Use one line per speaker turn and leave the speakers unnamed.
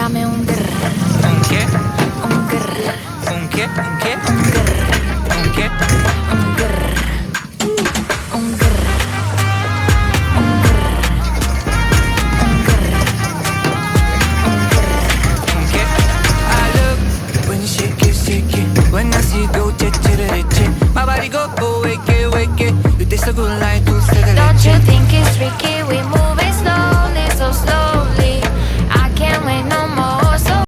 Dame un grr.
¿Un qué?
Un grr.
¿Un qué? ¿Un qué?
Un grr.
¿Un qué?
Un grr. Un grr. Un grr. Un grr.
¿Un qué? I love when you shake it. When I see you go, che. My body go, wake it. You taste so good like dulce de
Don't
leche.
you think it's tricky?